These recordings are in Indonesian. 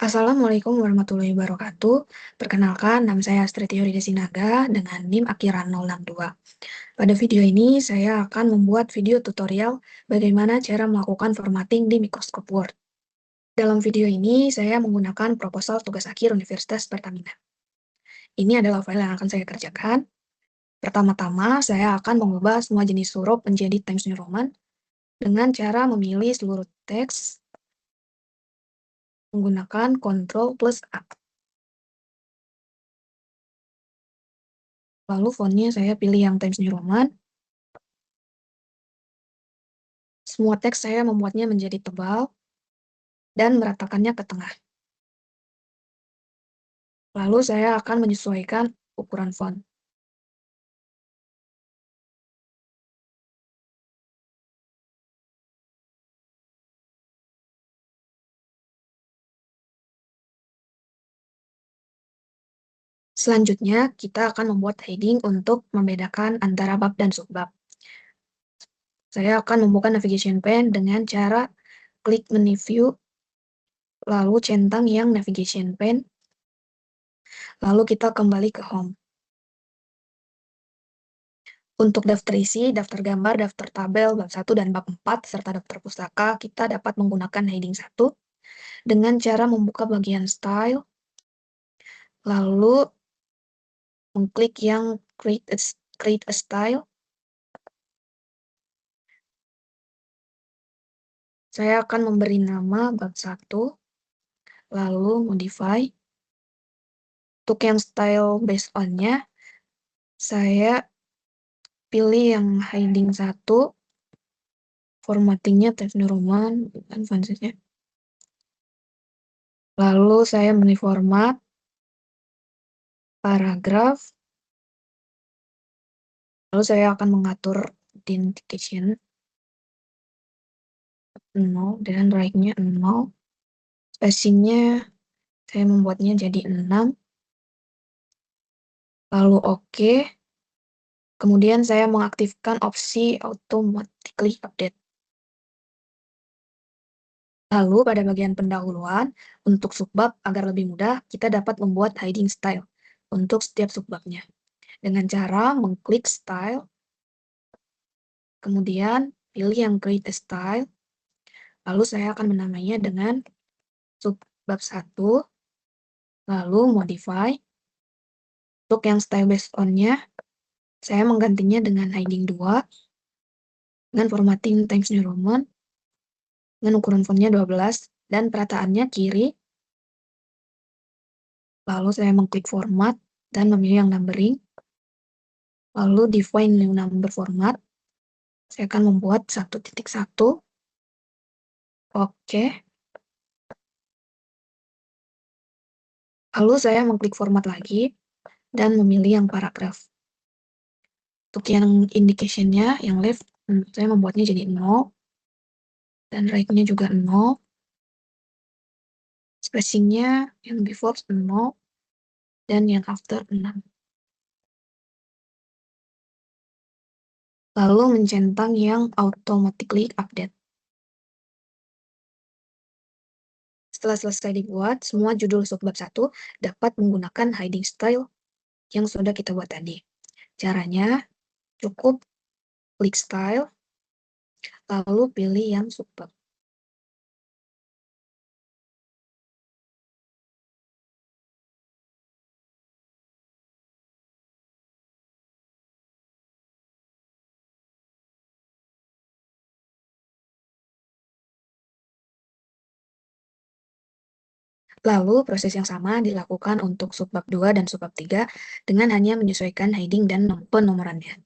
Assalamualaikum warahmatullahi wabarakatuh. Perkenalkan, nama saya Astrid Yurida Sinaga dengan NIM akhiran 062. Pada video ini, saya akan membuat video tutorial bagaimana cara melakukan formatting di Microsoft Word. Dalam video ini, saya menggunakan proposal tugas akhir Universitas Pertamina. Ini adalah file yang akan saya kerjakan. Pertama-tama, saya akan mengubah semua jenis huruf menjadi Times New Roman dengan cara memilih seluruh teks menggunakan Ctrl+A. Lalu fontnya saya pilih yang Times New Roman. Semua teks saya membuatnya menjadi tebal dan meratakannya ke tengah. Lalu saya akan menyesuaikan ukuran font. Selanjutnya, kita akan membuat heading untuk membedakan antara bab dan subbab. Saya akan membuka navigation pane dengan cara klik menu view, lalu centang yang navigation pane, lalu kita kembali ke home. Untuk daftar isi, daftar gambar, daftar tabel, bab 1 dan bab 4, serta daftar pustaka, kita dapat menggunakan heading 1 dengan cara membuka bagian style, lalu mengklik yang create a style. Saya akan memberi nama bab 1, lalu modify. Untuk yang style based on-nya, saya pilih yang heading 1, formattingnya Times New Roman, bukan font size-nya. Lalu saya memilih format, paragraf, lalu saya akan mengatur indentation 0 dan right-nya 0. Spacing-nya saya membuatnya jadi 6. Lalu oke. Kemudian saya mengaktifkan opsi automatically update. Lalu pada bagian pendahuluan, untuk subbab agar lebih mudah, kita dapat membuat heading style untuk setiap subbabnya. Dengan cara mengklik style, kemudian pilih yang create a style, lalu saya akan menamainya dengan subbab 1, lalu modify. Untuk yang style based on-nya, saya menggantinya dengan heading 2, dengan formatting Times New Roman, dengan ukuran fontnya 12, dan perataannya kiri. Lalu saya mengklik format dan memilih yang numbering. Lalu define new number format. Saya akan membuat 1.1. Oke. Lalu saya mengklik format lagi dan memilih yang paragraf. Untuk yang indication-nya, yang left, saya membuatnya jadi 0. Dan right-nya juga 0. Spacing-nya yang before 0. Dan yang after 6. Lalu mencentang yang automatically update. Setelah selesai dibuat, semua judul subbab 1 dapat menggunakan heading style yang sudah kita buat tadi. Caranya, cukup klik style, lalu pilih yang subbab. Lalu, proses yang sama dilakukan untuk subbab 2 dan subbab 3 dengan hanya menyesuaikan heading dan penomorannya.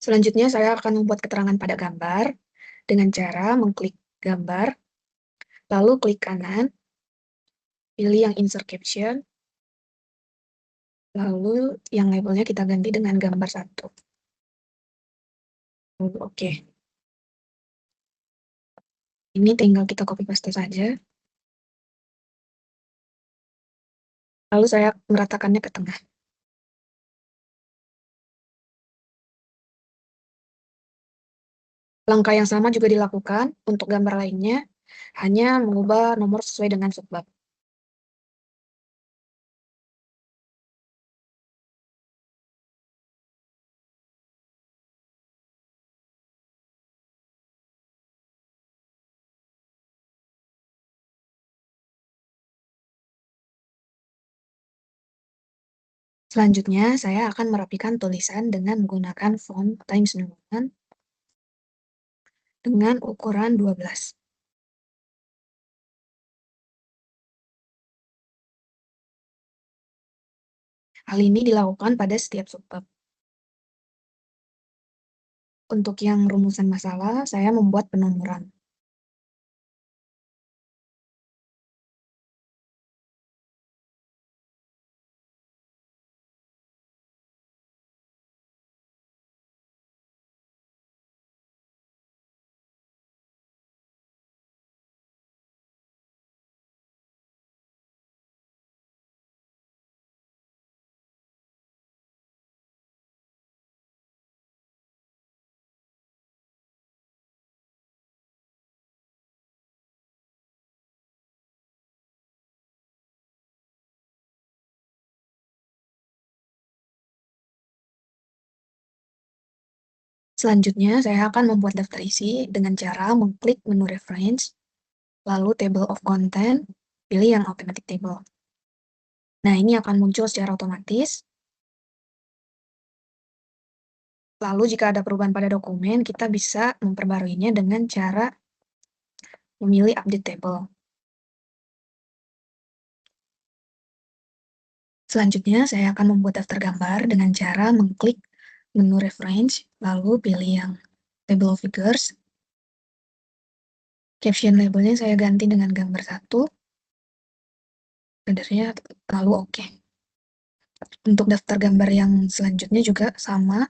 Selanjutnya, saya akan membuat keterangan pada gambar dengan cara mengklik gambar, lalu klik kanan, pilih yang insert caption, lalu yang labelnya kita ganti dengan gambar 1. Lalu oke. Ini tinggal kita copy paste saja. Lalu saya meratakannya ke tengah. Langkah yang sama juga dilakukan untuk gambar lainnya, hanya mengubah nomor sesuai dengan subbab. Selanjutnya, saya akan merapikan tulisan dengan menggunakan font Times New Roman dengan ukuran 12. Hal ini dilakukan pada setiap subbab. Untuk yang rumusan masalah, saya membuat penomoran. Selanjutnya, saya akan membuat daftar isi dengan cara mengklik menu Reference, lalu Table of Content, pilih yang Automatic Table. Nah, ini akan muncul secara otomatis. Lalu, jika ada perubahan pada dokumen, kita bisa memperbaruinya dengan cara memilih Update Table. Selanjutnya, saya akan membuat daftar gambar dengan cara mengklik menu Reference, lalu pilih yang Table of Figures. Caption labelnya saya ganti dengan gambar 1. Headernya lalu oke. Untuk daftar gambar yang selanjutnya juga sama,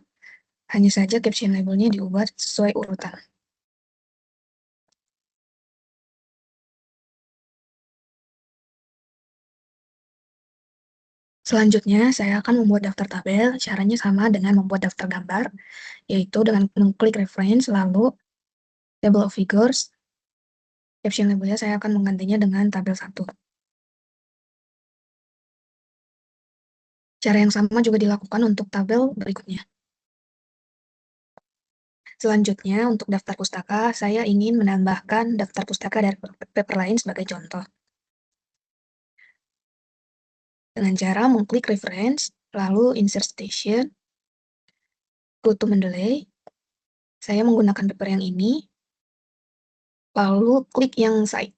hanya saja caption labelnya diubah sesuai urutan. Selanjutnya, saya akan membuat daftar tabel. Caranya sama dengan membuat daftar gambar, yaitu dengan mengklik reference, lalu table of figures. Caption labelnya saya akan menggantinya dengan tabel 1. Cara yang sama juga dilakukan untuk tabel berikutnya. Selanjutnya, untuk daftar pustaka, saya ingin menambahkan daftar pustaka dari paper lain sebagai contoh. Dengan cara mengklik reference, lalu insert station, go to Mendeley. Saya menggunakan paper yang ini, lalu klik yang site.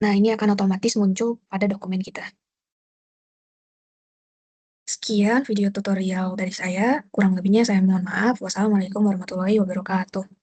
Nah, ini akan otomatis muncul pada dokumen kita. Sekian video tutorial dari saya. Kurang lebihnya saya mohon maaf. Wassalamualaikum warahmatullahi wabarakatuh.